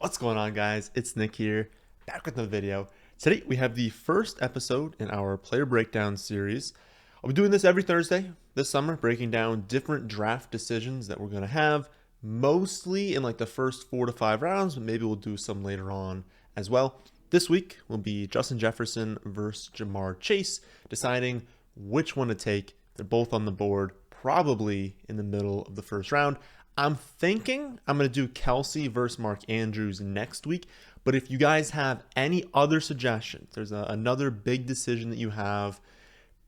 What's going on, guys? It's Nick here, back with another video. Today we have the first episode in our player breakdown series. I'll be doing this every Thursday this summer, breaking down different draft decisions that we're going to have, mostly in like the first 4 to 5 rounds, but maybe we'll do some later on as well. This week will be Justin Jefferson versus Jamar Chase, deciding which one to take. They're both on the board, probably in the middle of the first round. I'm thinking I'm going to do Kelsey versus Mark Andrews next week. But if you guys have any other suggestions, there's another big decision that you have,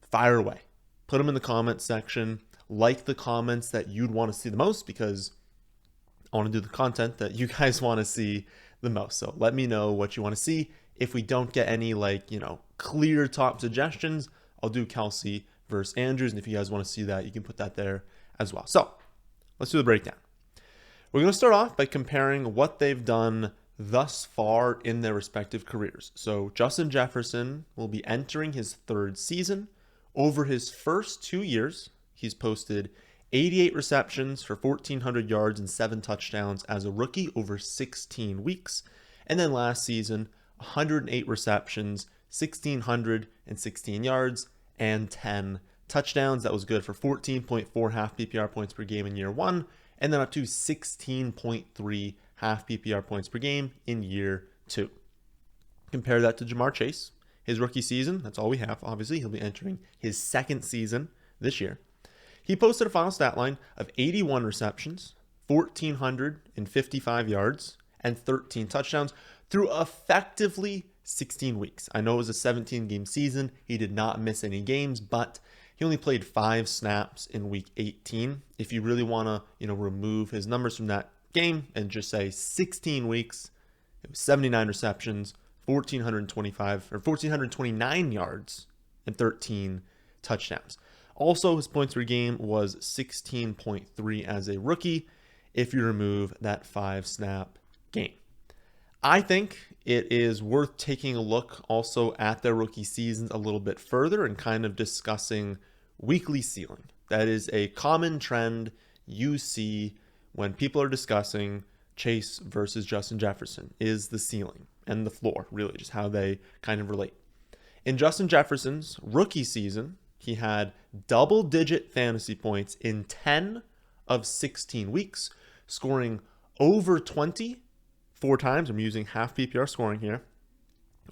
fire away. Put them in the comments section. Like the comments that you'd want to see the most, because I want to do the content that you guys want to see the most. So let me know what you want to see. If we don't get any clear top suggestions, I'll do Kelsey versus Andrews. And if you guys want to see that, you can put that there as well. So let's do the breakdown. We're going to start off by comparing what they've done thus far in their respective careers. So Justin Jefferson will be entering his third season. Over his first 2 years, he's posted 88 receptions for 1,400 yards and 7 touchdowns as a rookie over 16 weeks. And then last season, 108 receptions, 1,616 yards, and 10 touchdowns. That was good for 14.4 half PPR points per game in year one, and then up to 16.3 half PPR points per game in year two. Compare that to Jamar Chase. His rookie season, that's all we have. Obviously, he'll be entering his second season this year. He posted a final stat line of 81 receptions, 1,455 yards, and 13 touchdowns through effectively 16 weeks. I know it was a 17-game season. He did not miss any games, but he only played 5 snaps in week 18. If you really want to, remove his numbers from that game and just say 16 weeks, it was 79 receptions, 1,429 yards, and 13 touchdowns. Also, his points per game was 16.3 as a rookie if you remove that 5-snap game. I think it is worth taking a look also at their rookie seasons a little bit further and kind of discussing weekly ceiling. That is a common trend you see when people are discussing Chase versus Justin Jefferson, is the ceiling and the floor, really, just how they kind of relate. In Justin Jefferson's rookie season, he had double-digit fantasy points in 10 of 16 weeks, scoring over 20 4 times. I'm using half PPR scoring here.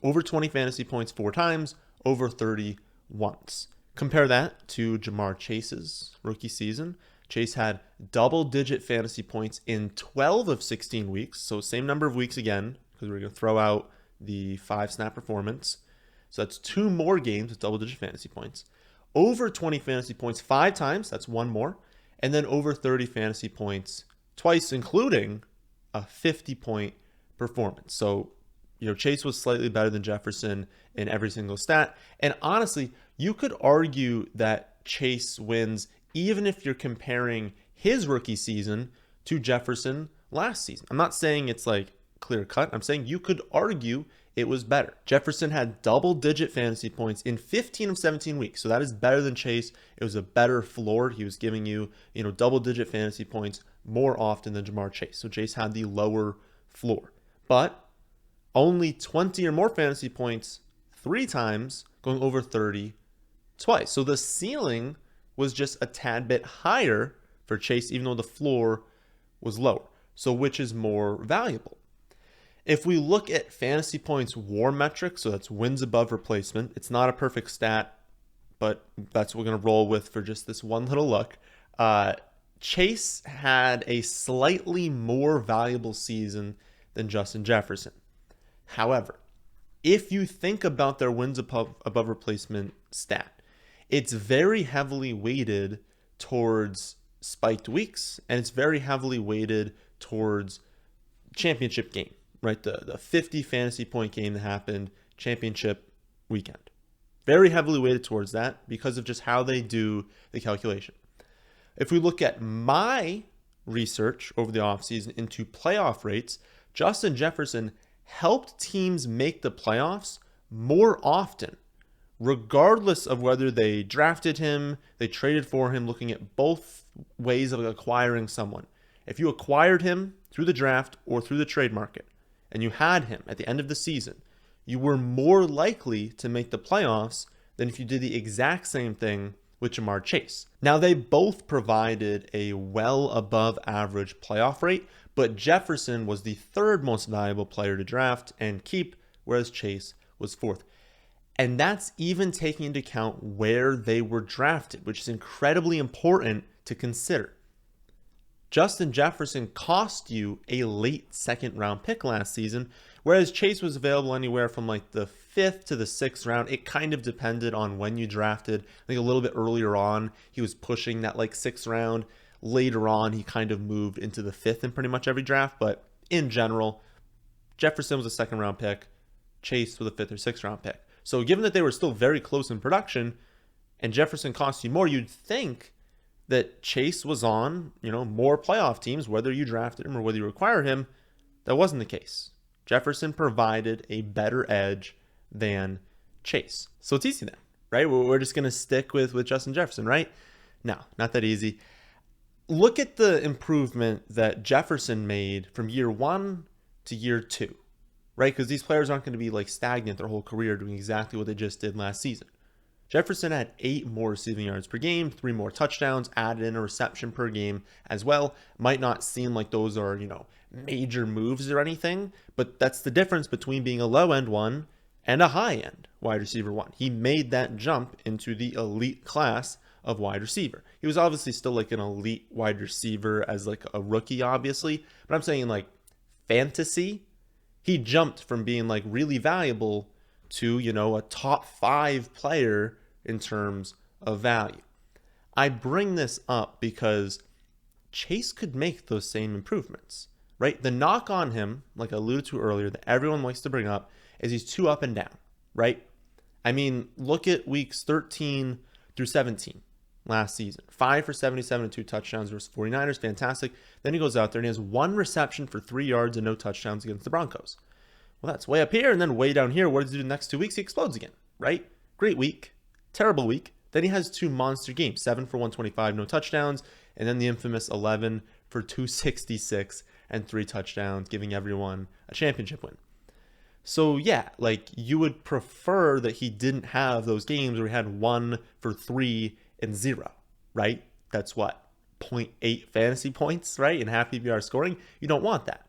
Over 20 fantasy points 4 times, over 30 once. Compare that to Jamar Chase's rookie season. Chase had double-digit fantasy points in 12 of 16 weeks, so same number of weeks again, because we're going to throw out the 5-snap performance. So that's 2 more games with double-digit fantasy points. Over 20 fantasy points 5 times, that's 1 more. And then over 30 fantasy points twice, including a 50-point performance. So, Chase was slightly better than Jefferson in every single stat. And honestly, you could argue that Chase wins even if you're comparing his rookie season to Jefferson last season. I'm not saying it's clear cut. I'm saying you could argue it was better. Jefferson had double-digit fantasy points in 15 of 17 weeks. So that is better than Chase. It was a better floor. He was giving you, double-digit fantasy points more often than Jamar Chase. So Chase had the lower floor. But only 20 or more fantasy points 3 times, going over 30 twice. So the ceiling was just a tad bit higher for Chase, even though the floor was lower. So which is more valuable? If we look at fantasy points WAR metric, so that's wins above replacement, it's not a perfect stat, but that's what we're going to roll with for just this one little look. Chase had a slightly more valuable season than Justin Jefferson. However, if you think about their wins above replacement stat, it's very heavily weighted towards spiked weeks, and it's very heavily weighted towards championship game, right? The 50 fantasy point game that happened championship weekend. Very heavily weighted towards that because of just how they do the calculation. If we look at my research over the offseason into playoff rates, Justin Jefferson helped teams make the playoffs more often, regardless of whether they drafted him, they traded for him, looking at both ways of acquiring someone. If you acquired him through the draft or through the trade market, and you had him at the end of the season, you were more likely to make the playoffs than if you did the exact same thing with Jamar Chase. Now, they both provided a well above average playoff rate, but Jefferson was the third most valuable player to draft and keep, whereas Chase was fourth. And that's even taking into account where they were drafted, which is incredibly important to consider. Justin Jefferson cost you a late second round pick last season, whereas Chase was available anywhere from like the 5th to the 6th round. It kind of depended on when you drafted. I think a little bit earlier on, he was pushing that like 6th round. Later on, he kind of moved into the 5th in pretty much every draft. But in general, Jefferson was a second round pick. Chase was a 5th or 6th round pick. So given that they were still very close in production and Jefferson cost you more, you'd think that Chase was on, more playoff teams, whether you drafted him or whether you acquired him. That wasn't the case. Jefferson provided a better edge than Chase. So it's easy then, right? We're just going to stick with Justin Jefferson, right? No, not that easy. Look at the improvement that Jefferson made from year 1 to year 2, right? Because these players aren't going to be like stagnant their whole career doing exactly what they just did last season. Jefferson had 8 more receiving yards per game, 3 more touchdowns, added in a reception per game as well. Might not seem like those are, major moves or anything, but that's the difference between being a low-end one and a high-end wide receiver one. He made that jump into the elite class of wide receiver. He was obviously still like an elite wide receiver as like a rookie, obviously, but I'm saying like fantasy, he jumped from being like really valuable to, a top 5 player in terms of value. I bring this up because Chase could make those same improvements, right? The knock on him, like I alluded to earlier, that everyone likes to bring up is he's too up and down, right? I mean, look at weeks 13 through 17 last season. 5 for 77 and 2 touchdowns versus 49ers, fantastic. Then he goes out there and he has 1 reception for 3 yards and no touchdowns against the Broncos. Well, that's way up here, and then way down here, what does he do the next 2 weeks? He explodes again, right? Great week, terrible week. Then he has 2 monster games, 7 for 125, no touchdowns, and then the infamous 11 for 266 and 3 touchdowns, giving everyone a championship win. So yeah, like you would prefer that he didn't have those games where he had 1 for 3 and 0, right? That's what, 0.8 fantasy points, right? In half PPR scoring. You don't want that.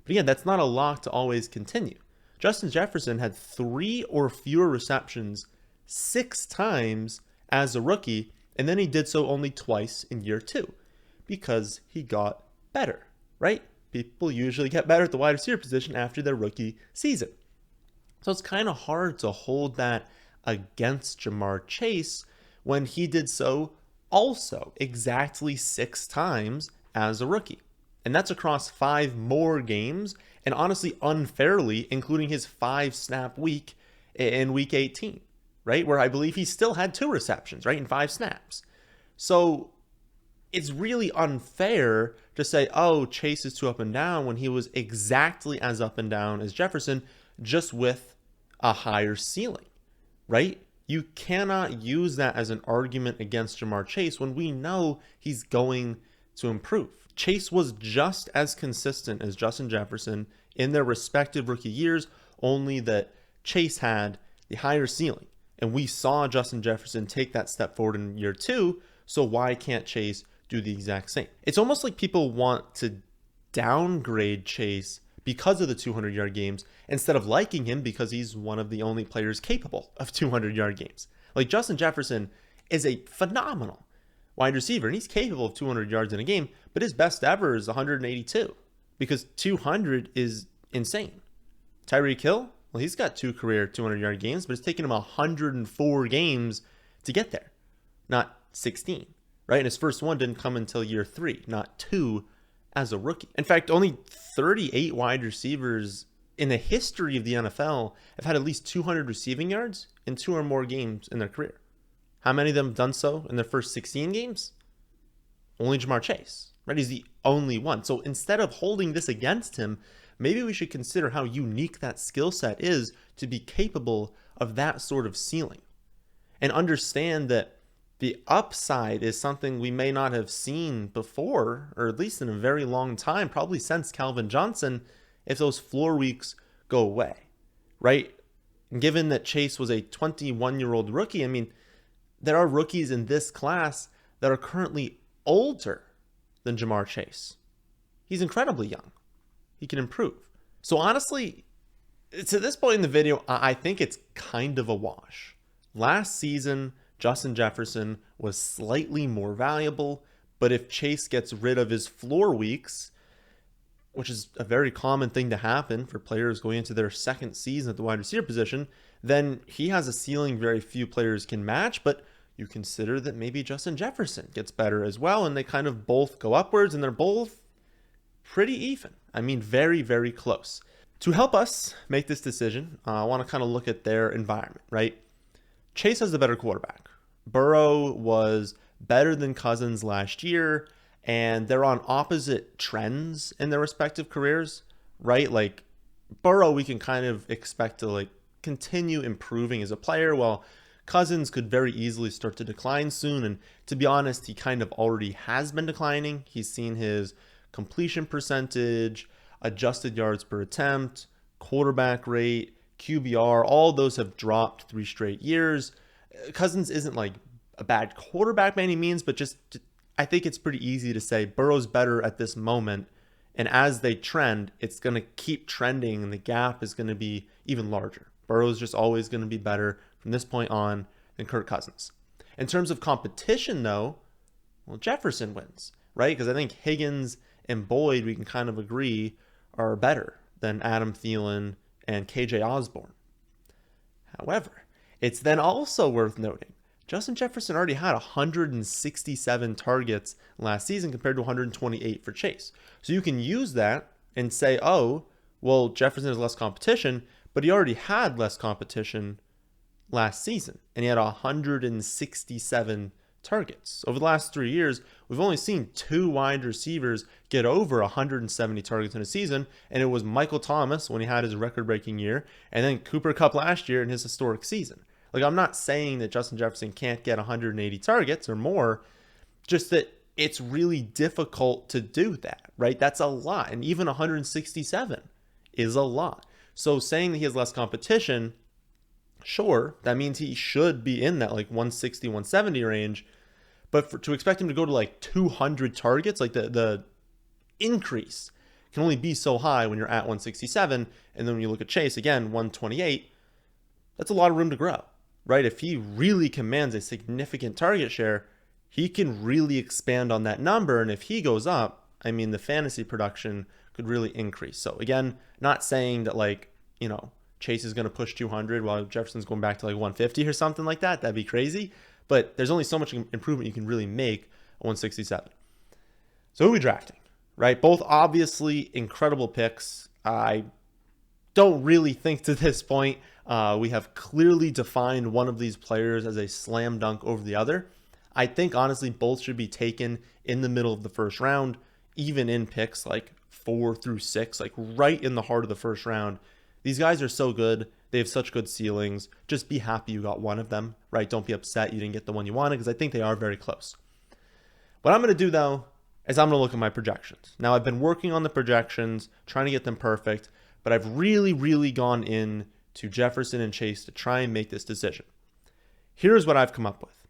But again, that's not a lock to always continue. Justin Jefferson had 3 or fewer receptions 6 times as a rookie, and then he did so only twice in year 2 because he got better, right? People usually get better at the wide receiver position after their rookie season. So it's kind of hard to hold that against Jamar Chase when he did so also exactly 6 times as a rookie. And that's across 5 more games, and honestly unfairly, including his 5-snap week in week 18, right? Where I believe he still had 2 receptions, right? In 5 snaps. So it's really unfair to say, oh, Chase is too up and down when he was exactly as up and down as Jefferson, just with a higher ceiling, right? You cannot use that as an argument against Jamar Chase when we know he's going to improve. Chase was just as consistent as Justin Jefferson in their respective rookie years, only that Chase had the higher ceiling. And we saw Justin Jefferson take that step forward in year 2, so why can't Chase do the exact same? It's almost like people want to downgrade Chase because of the 200-yard games instead of liking him because he's one of the only players capable of 200-yard games. Like Justin Jefferson is a phenomenal wide receiver, and he's capable of 200 yards in a game, but his best ever is 182 because 200 is insane. Tyreek Hill, well, he's got 2 career 200-yard games, but it's taken him 104 games to get there, not 16, right? And his first one didn't come until year 3, not 2 as a rookie. In fact, only 38 wide receivers in the history of the NFL have had at least 200 receiving yards in 2 or more games in their career. How many of them have done so in their first 16 games? Only Jamar Chase, right? He's the only one. So instead of holding this against him, maybe we should consider how unique that skill set is to be capable of that sort of ceiling. And understand that the upside is something we may not have seen before, or at least in a very long time, probably since Calvin Johnson, if those floor weeks go away, right? And given that Chase was a 21-year-old rookie, I mean, there are rookies in this class that are currently older than Jamar Chase. He's incredibly young. He can improve. So honestly, to this point in the video, I think it's kind of a wash. Last season, Justin Jefferson was slightly more valuable, but if Chase gets rid of his floor weeks, which is a very common thing to happen for players going into their second season at the wide receiver position, then he has a ceiling very few players can match. But you consider that maybe Justin Jefferson gets better as well, and they kind of both go upwards, and they're both pretty even. I mean, very, very close. To help us make this decision, I want to kind of look at their environment, right? Chase has the better quarterback. Burrow was better than Cousins last year, and they're on opposite trends in their respective careers, right? Like Burrow, we can kind of expect to like continue improving as a player, while Cousins could very easily start to decline soon. And to be honest, he kind of already has been declining. He's seen his completion percentage, adjusted yards per attempt, quarterback rate, QBR, all those have dropped 3 straight years. Cousins isn't like a bad quarterback by any means, but just I think it's pretty easy to say Burrow's better at this moment. And as they trend, it's going to keep trending and the gap is going to be even larger. Burrow's just always going to be better from this point on than Kirk Cousins. In terms of competition, though, well, Jefferson wins, right? Because I think Higgins and Boyd, we can kind of agree, are better than Adam Thielen and KJ Osborne. However, it's then also worth noting Justin Jefferson already had 167 targets last season compared to 128 for Chase. So you can use that and say, oh, well, Jefferson has less competition, but he already had less competition last season, and he had 167 targets. Over the last 3 years, we've only seen 2 wide receivers get over 170 targets in a season, and it was Michael Thomas when he had his record-breaking year, and then Cooper Kupp last year in his historic season. Like, I'm not saying that Justin Jefferson can't get 180 targets or more, just that it's really difficult to do that, right? That's a lot, and even 167 is a lot. So saying that he has less competition, sure, that means he should be in that like 160, 170 range, but to expect him to go to like 200 targets, like the increase can only be so high when you're at 167, and then when you look at Chase, again, 128, that's a lot of room to grow. Right? If he really commands a significant target share, he can really expand on that number. And if he goes up, I mean, the fantasy production could really increase. So again, not saying that like, Chase is going to push 200 while Jefferson's going back to like 150 or something like that. That'd be crazy. But there's only so much improvement you can really make at 167. So who are we drafting? Right? Both obviously incredible picks. I don't really think to this point we have clearly defined one of these players as a slam dunk over the other. I think honestly both should be taken in the middle of the first round, even in picks like 4 through 6, like right in the heart of the first round. These guys are so good. They have such good ceilings. Just be happy you got one of them, right? Don't be upset you didn't get the one you wanted, because I think they are very close. What I'm going to do though is I'm going to look at my projections. Now I've been working on the projections, trying to get them perfect, but I've really, really gone in to Jefferson and Chase to try and make this decision. Here's what I've come up with.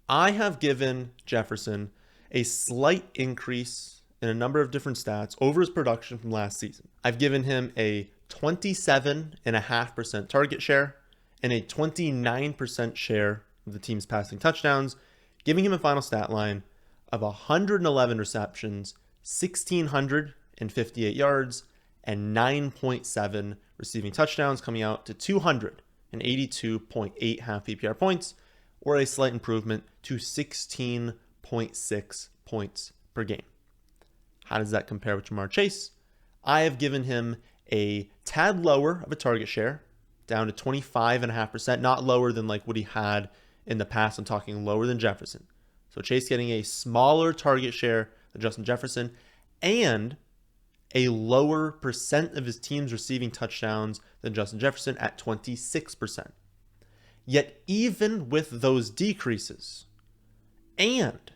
I have given Jefferson a slight increase in a number of different stats over his production from last season. I've given him a 27.5% target share and a 29% share of the team's passing touchdowns, giving him a final stat line of 111 receptions, 1,658 yards, and 9.7 receiving touchdowns, coming out to 282.8 half PPR points, or a slight improvement to 16.6 points per game. How does that compare with Jamar Chase? I have given him a tad lower of a target share, down to 25.5%, not lower than like what he had in the past. I'm talking lower than Jefferson. So Chase getting a smaller target share than Justin Jefferson, and a lower percent of his team's receiving touchdowns than Justin Jefferson at 26%. Yet even with those decreases, and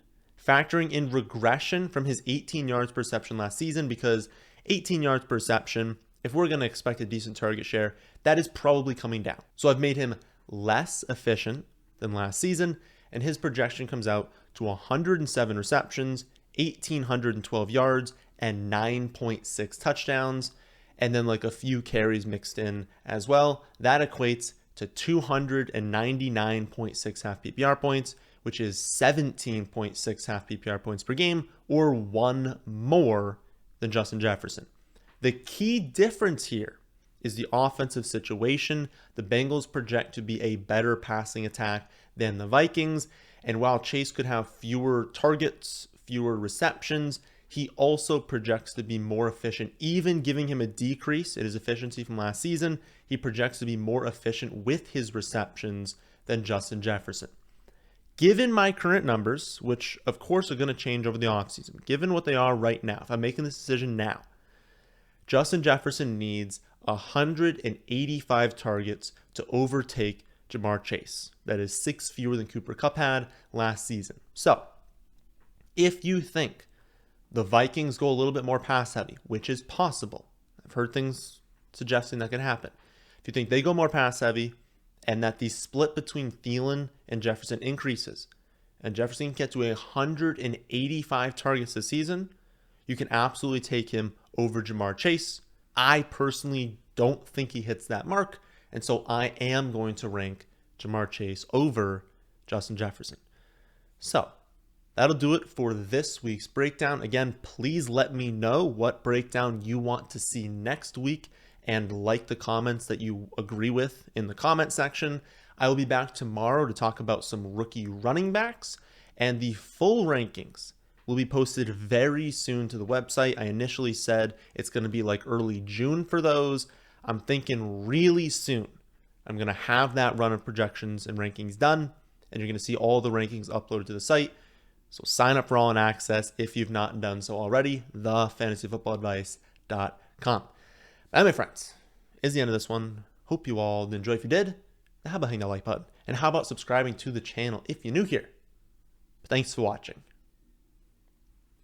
factoring in regression from his 18 yards per reception last season, because 18 yards per reception. If we're going to expect a decent target share, that is probably coming down. So I've made him less efficient than last season, and his projection comes out to 107 receptions, 1,812 yards, and 9.6 touchdowns, and then like a few carries mixed in as well. That equates to 299.6 half PPR points, which is 17.6 half PPR points per game, or one more than Justin Jefferson. The key difference here is the offensive situation. The Bengals project to be a better passing attack than the Vikings, and while Chase could have fewer targets, fewer receptions, he also projects to be more efficient, even giving him a decrease in his efficiency from last season. He projects to be more efficient with his receptions than Justin Jefferson. Given my current numbers, which of course are going to change over the offseason, given what they are right now, if I'm making this decision now, Justin Jefferson needs 185 targets to overtake Ja'Marr Chase. That is 6 fewer than Cooper Kupp had last season. So, if you think the Vikings go a little bit more pass heavy, which is possible, I've heard things suggesting that could happen. If you think they go more pass heavy and that the split between Thielen and Jefferson increases, and Jefferson can get to 185 targets this season, you can absolutely take him over Ja'Marr Chase. I personally don't think he hits that mark, and so I am going to rank Ja'Marr Chase over Justin Jefferson. So, that'll do it for this week's breakdown. Again, please let me know what breakdown you want to see next week and like the comments that you agree with in the comment section. I will be back tomorrow to talk about some rookie running backs, and the full rankings will be posted very soon to the website. I initially said it's going to be like early June for those. I'm thinking really soon I'm going to have that run of projections and rankings done, and you're going to see all the rankings uploaded to the site. So sign up for All In Access if you've not done so already, thefantasyfootballadvice.com. And my friends, is the end of this one. Hope you all enjoy. If you did, how about hitting that like button? And how about subscribing to the channel if you're new here? Thanks for watching.